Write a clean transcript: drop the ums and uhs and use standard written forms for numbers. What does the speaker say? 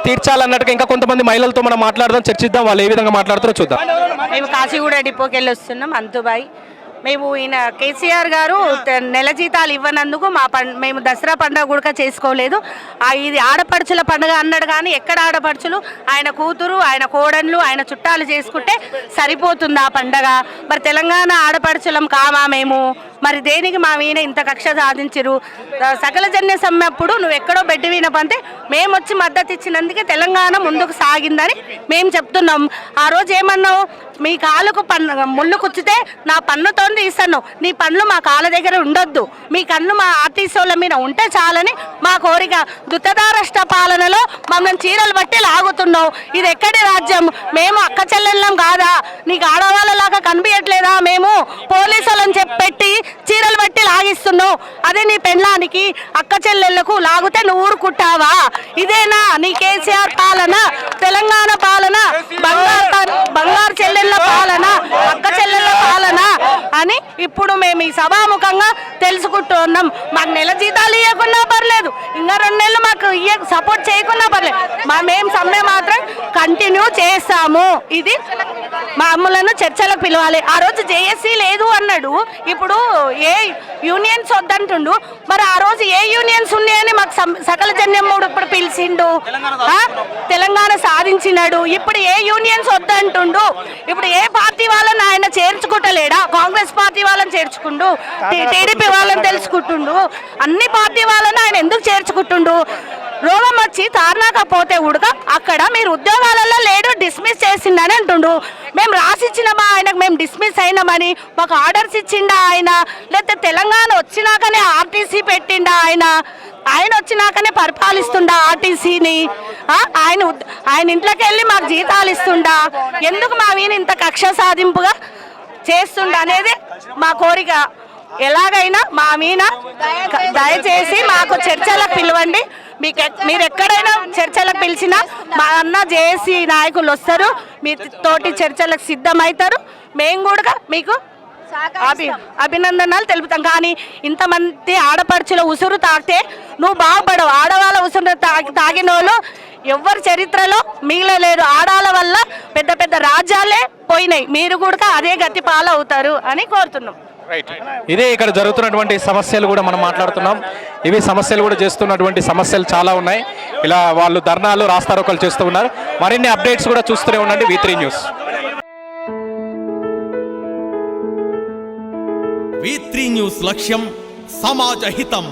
తీర్చాలన్నట్టుగా ఇంకా కొంతమంది మహిళలతో మనం మాట్లాడదాం, చర్చిద్దాం, వాళ్ళు ఏ విధంగా మాట్లాడుతారో చూద్దాం. మేము కాశీగూడ డిపోకి వెళ్ళి వస్తున్నాం అంతుబాయి. మేము ఈయన కేసీఆర్ గారు నెల జీతాలు ఇవ్వనందుకు మేము దసరా పండుగ కూడా చేసుకోలేదు. ఇది ఆడపడుచుల పండుగ అన్నాడు కానీ ఎక్కడ ఆడపడుచులు, ఆయన కూతురు, ఆయన కోడన్లు, ఆయన చుట్టాలు చేసుకుంటే సరిపోతుంది ఆ పండగ. మరి తెలంగాణ ఆడపడుచులం కామా మేము? మరి దేనికి మా ఈయన ఇంత కక్ష సాధించరు? సకల జన్య సమ్మెప్పుడు నువ్వు ఎక్కడో బెడ్ వినపంతే మేము వచ్చి మద్దతు ఇచ్చినందుకే తెలంగాణ ముందుకు సాగిందని మేము చెప్తున్నాం. ఆ రోజు ఏమన్నావు? మీ కాలుకు ముళ్ళు కుచ్చితే నా పన్నుతో తీస్తాను, నీ పన్ను మా కాళ్ళ దగ్గర ఉండొద్దు, మీ కన్ను మా ఆర్టీసీల మీద ఉంటే చాలని మా కోరిక. దుత్తదారష్ట పాలనలో మమ్మల్ని చీరలు బట్టి లాగుతున్నావు. ఇది ఎక్కడి రాజ్యం? మేము అక్క చెల్లెళ్ళం కాదా? నీకు ఆడవాళ్ళలాగా కనిపించట్లేదా? మేము పోలీసులను చెప్పెట్టి చీరలు బట్టి లాగిస్తున్నావు. అదే నీ పెళ్ళానికి అక్క చెల్లెళ్లకు లాగితే నువ్వు ఊరుకుంటావా? ఇదేనా నీ కేసీఆర్ పాలన? తెలంగాణ పాలన బంగారు చెల్లెళ్ళ పాలన, అక్క చెల్లెళ్ళ పాలన అని ఇప్పుడు మేము ఈ సభాముఖంగా తెలుసుకుంటున్నాం. మాకు నెల జీతాలు ఇవ్వకున్నా పర్లేదు, ఇంకా 2 నెలలు మాకు సపోర్ట్ చేయకున్నా పర్లేదు, మేము సమ్మె మాత్రం కంటిన్యూ చేస్తాము. ఇది మమ్మల్ని చర్చలకు పిలవాలి. ఆ రోజు జేఏసీ లేదు అన్నాడు, ఇప్పుడు ఏ యూనియన్స్ వద్దంటుండు. మరి ఆ రోజు ఏ యూనియన్స్ ఉన్నాయని మాకు సకల జన్యం మూడు ఇప్పుడు పిలిచిండు, తెలంగాణ సాధించినాడు. ఇప్పుడు ఏ యూనియన్స్ వద్దంటుండు? ఇప్పుడు ఏ పార్టీ వాళ్ళని ఆయన చేర్చుకుంటలేడా? కాంగ్రెస్ పార్టీ వాళ్ళని చేర్చుకుండు, టీడీపీ వాళ్ళని తెలుసుకుంటుండు, అన్ని పార్టీ వాళ్ళని ఆయన ఎందుకు చేర్చుకుంటుండు? రోగం వచ్చి తారనాకపోతే ఉడక అక్కడ మీరు ఉద్యోగాలలో లేడు, డిస్మిస్ చేసిండని అంటుండు. మేము రాసిచ్చినామా ఆయనకు? మేము డిస్మిస్ అయినామని మాకు ఆర్డర్స్ ఇచ్చిండా ఆయన? లేకపోతే తెలంగాణ వచ్చినాకనే ఆర్టీసీ పెట్టిండా ఆయన? ఆయన వచ్చినాకనే పరిపాలిస్తుండా ఆర్టీసీని? ఆయన ఇంట్లోకి వెళ్ళి మాకు జీతాలు ఇస్తుండా? ఎందుకు మా వీని ఇంత కక్ష సాధింపుగా చేస్తుండ అనేది మా కోరిక. ఎలాగైనా మా మీన దయచేసి మాకు చర్చలకు పిలవండి. మీరు ఎక్కడైనా చర్చలకు పిలిచినా మా అన్న జేఏసీ నాయకులు వస్తారు, మీ తోటి చర్చలకు సిద్ధమవుతారు. మేము కూడా మీకు అభినందనలు తెలుపుతాం. కానీ ఇంతమంది ఆడపడుచుల ఉసురు తాకితే నువ్వు బాగుపడవు. ఆడవాళ్ళ ఉసురు తాగిన వాళ్ళు ఎవరి చరిత్రలో మిగిలలేరు. ఆడాల వల్ల పెద్ద పెద్ద రాజ్యాలే పోయినాయి. మీరు కూడా అదే గతి పాలవుతారు అని కోరుతున్నాం. ఇదే ఇక్కడ జరుగుతున్నటువంటి సమస్యలు కూడా మనం మాట్లాడుతున్నాం. ఇవి సమస్యలు కూడా చేస్తున్నటువంటి సమస్యలు చాలా ఉన్నాయి. ఇలా వాళ్ళు ధర్నాలు, రాస్తారోకలు చేస్తూ ఉన్నారు. మరిన్ని అప్డేట్స్ కూడా చూస్తూనే ఉండండి V3 న్యూస్. V3 న్యూస్ లక్ష్యం సమాజ హితం.